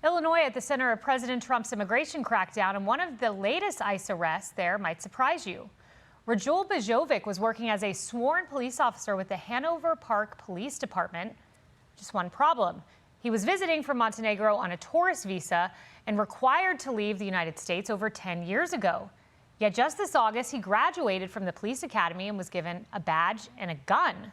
Illinois at the center of President Trump's immigration crackdown, and one of the latest ICE arrests there might surprise you. Rajul Bajovic was working as a sworn police officer with the Hanover Park Police Department. Just one problem. He was visiting from Montenegro on a tourist visa and required to leave the United States over 10 years ago. Yet just this August, he graduated from the police academy and was given a badge and a gun.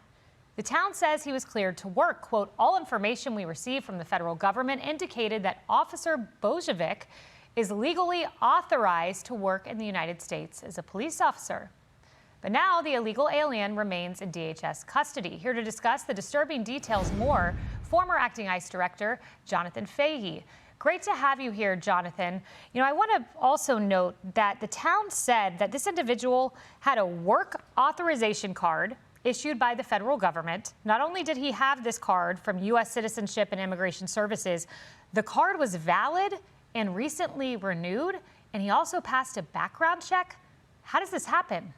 The town says he was cleared to work. Quote, all information we received from the federal government indicated that Officer Bojovic is legally authorized to work in the United States as a police officer. But now the illegal alien remains in DHS custody. Here to discuss the disturbing details more, former acting ICE director Jonathan Fahey. Great to have you here, Jonathan. You know, I want to also note that the town said that this individual had a work authorization card issued by the federal government. Not only did he have this card from U.S. Citizenship and Immigration Services, the card was valid and recently renewed, and he also passed a background check. How does this happen?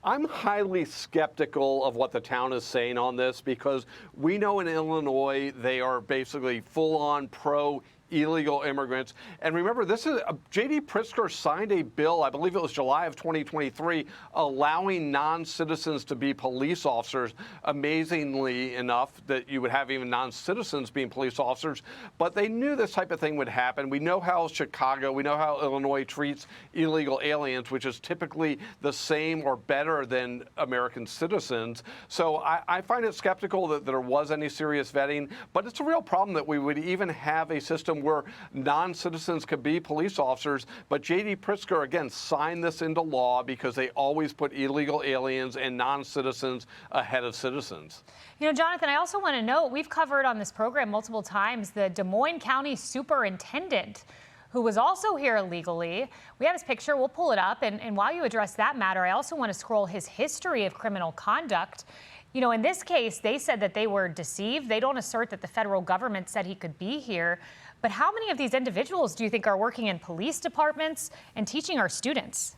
I'm highly skeptical of what the town is saying on this because we know in Illinois they are basically full-on pro-illegal immigrants. And remember, this is J.D. Pritzker signed a bill, I believe it was July of 2023, allowing non-citizens to be police officers. Amazingly enough, that you would have even non-citizens being police officers. But they knew this type of thing would happen. We know how Chicago, we know how Illinois treats illegal aliens, which is typically the same or better than American citizens. So I find it skeptical that there was any serious vetting. But it's a real problem that we would even have a system where non-citizens could be police officers. But J.D. Pritzker, again, signed this into law because they always put illegal aliens and non-citizens ahead of citizens. You know, Jonathan, I also want to note, we've covered on this program multiple times the Des Moines County superintendent who was also here illegally. We have his picture. We'll pull it up. And while you address that matter, I also want to scroll his history of criminal conduct. You know, in this case, they said that they were deceived. They don't assert that the federal government said he could be here. But how many of these individuals do you think are working in police departments and teaching our students?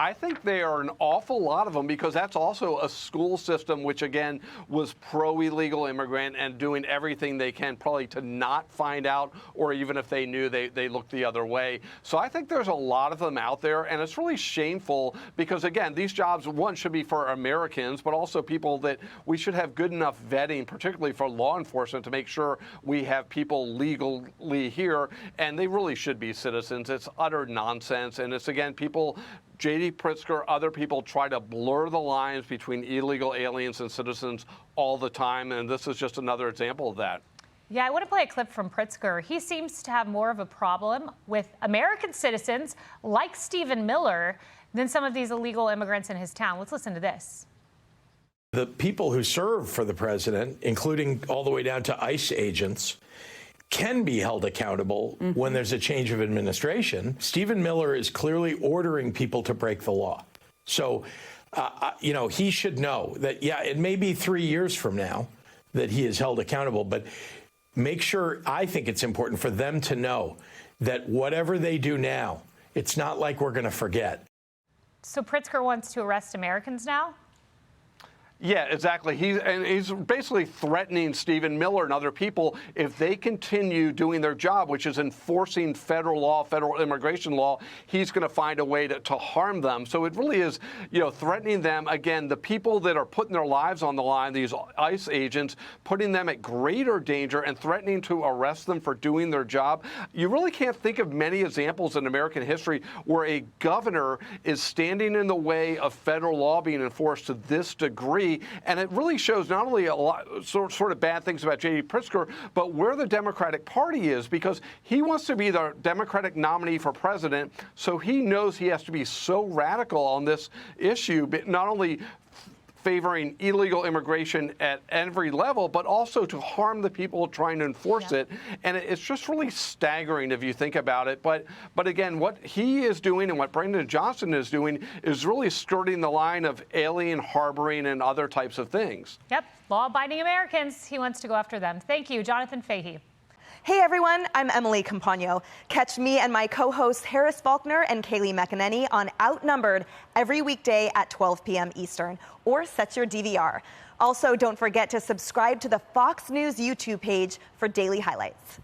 I think there are an awful lot of them because that's also a school system which, again, was pro-illegal immigrant and doing everything they can probably to not find out, or even if they knew, they looked the other way. So I think there's a lot of them out there, and it's really shameful because, again, these jobs, one, should be for Americans, but also people that we should have good enough vetting, particularly for law enforcement, to make sure we have people legally here, and they really should be citizens. It's utter nonsense, and it's, again, people... J.D. Pritzker, other people try to blur the lines between illegal aliens and citizens all the time, and this is just another example of that. Yeah, I want to play a clip from Pritzker. He seems to have more of a problem with American citizens like Stephen Miller than some of these illegal immigrants in his town. Let's listen to this. The people who serve for the president, including all the way down to ICE agents, can be held accountable when there's a change of administration. Stephen Miller is clearly ordering people to break the law. So, you know, he should know that, yeah, it may be 3 years from now that he is held accountable, but make sure, I think it's important for them to know that whatever they do now, it's not like we're going to forget. So Pritzker wants to arrest Americans now? Yeah, exactly. He's basically threatening Stephen Miller and other people if they continue doing their job, which is enforcing federal law, federal immigration law. He's going to find a way to harm them. So it really is, you know, threatening them. Again, the people that are putting their lives on the line, these ICE agents, putting them at greater danger and threatening to arrest them for doing their job. You really can't think of many examples in American history where a governor is standing in the way of federal law being enforced to this degree. And it really shows not only a lot sort of bad things about J.D. Pritzker, but where the Democratic Party is, because he wants to be the Democratic nominee for president. So he knows he has to be so radical on this issue, but not only favoring illegal immigration at every level, but also to harm the people trying to enforce it. And it's just really staggering if you think about it. But again, what he is doing and what Brandon Johnson is doing is really skirting the line of alien harboring and other types of things. Yep, law-abiding Americans. He wants to go after them. Thank you, Jonathan Fahey. Hey everyone, I'm Emily Campagno. Catch me and my co-hosts Harris Faulkner and Kaylee McEnany on Outnumbered every weekday at 12 p.m. Eastern, or set your DVR. Also, don't forget to subscribe to the Fox News YouTube page for daily highlights.